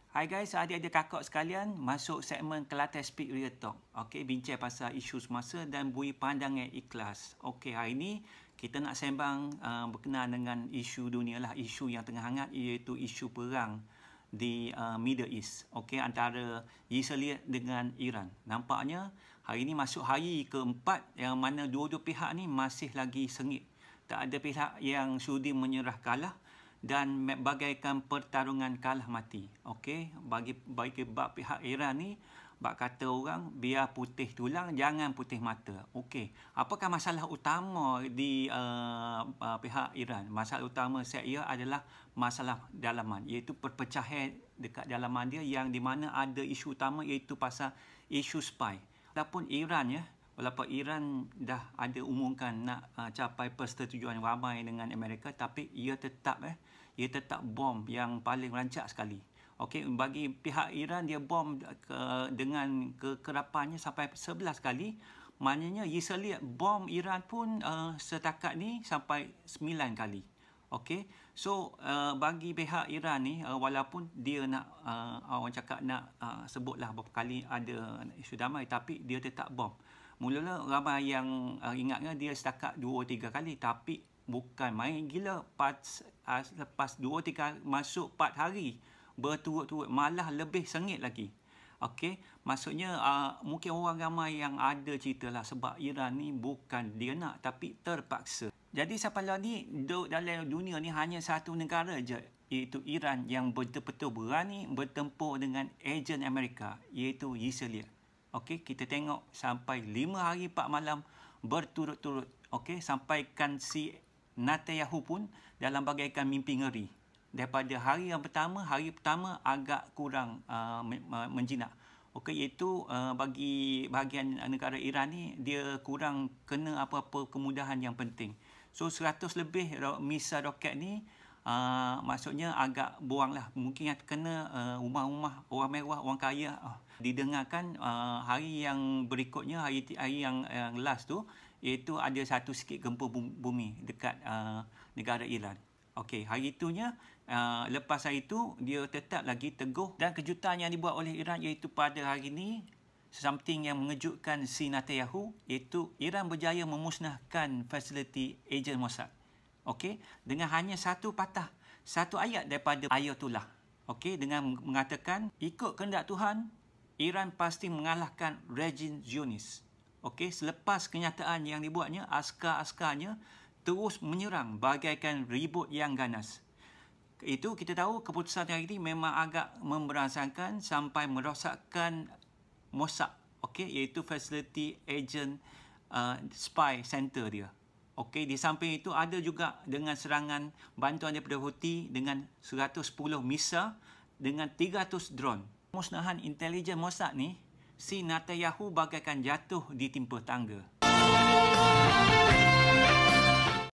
Hai guys, adik-adik kakak sekalian, masuk segmen Kelantan Speak Real Talk. Okey, bincang pasal isu semasa dan beri pandangan ikhlas. Okey, hari ini kita nak sembang berkenaan dengan isu dunia lah, isu yang tengah hangat iaitu isu perang di Middle East. Okey, antara Israel dengan Iran. Nampaknya hari ini masuk hari keempat yang mana dua-dua pihak ni masih lagi sengit. Tak ada pihak yang sudi menyerah kalah dan bagaikan pertarungan kalah mati. Okey, bagi bab pihak Iran ni, bab kata orang biar putih tulang jangan putih mata. Okey, apakah masalah utama di pihak Iran? Masalah utama saya adalah masalah dalaman, iaitu perpecahan dekat dalaman dia yang di mana ada isu utama iaitu pasal isu spy. Walaupun Iran dah ada umumkan nak capai persetujuan ramai dengan Amerika, tapi ia tetap bom yang paling rancak sekali. Okey, bagi pihak Iran dia bom dengan kekerapannya sampai 11 kali. Maknanya Israel bom Iran pun setakat ni sampai 9 kali. Okey, so bagi pihak Iran ni walaupun dia nak orang cakap nak sebutlah berapa kali ada isu damai, tapi dia tetap bom. Mula-mula ramai yang ingatnya dia setakat 2-3 kali, tapi bukan main gila. Lepas 2-3 masuk 4 hari berturut-turut, malah lebih sengit lagi. Okey, maksudnya mungkin orang ramai yang ada ceritalah sebab Iran ni bukan dia nak tapi terpaksa. Jadi sampai lah ni dalam dunia ni hanya satu negara je, iaitu Iran, yang betul-betul berani bertempur dengan ejen Amerika, iaitu Israel. Okey, kita tengok sampai 5 hari 4 malam berturut-turut. Okey, sampaikan si Netanyahu pun dalam bagaikan mimpi ngeri. Daripada hari pertama agak kurang menjinak. Okey, iaitu bagi bahagian negara Iran ni dia kurang kena apa-apa kemudahan yang penting. So 100 lebih misal roket ni maksudnya agak buanglah. Mungkin kena rumah-rumah orang mewah, orang kaya. Didengarkan hari yang berikutnya, hari yang last tu, iaitu ada satu sikit gempa bumi dekat negara Iran. Okey, hari itunya lepas hari itu dia tetap lagi teguh, dan kejutan yang dibuat oleh Iran iaitu pada hari ini something yang mengejutkan si Netanyahu, iaitu Iran berjaya memusnahkan fasiliti ejen Mossad. Okey, dengan hanya satu ayat daripada Ayatullah. Okey, dengan mengatakan ikut kehendak Tuhan, Iran pasti mengalahkan rejim Zionis. Okey, selepas kenyataan yang dibuatnya, askar-askarnya terus menyerang bagaikan ribut yang ganas. Itu kita tahu keputusan hari ini memang agak memberasakan sampai merosakkan Mossad. Okey, iaitu fasiliti ejen spy center dia. Okey, di samping itu ada juga dengan serangan bantuan daripada Houthi dengan 110 misal dengan 300 drone. Musnahan intelijen Mossad ni, si Netanyahu bagaikan jatuh di timpa tangga.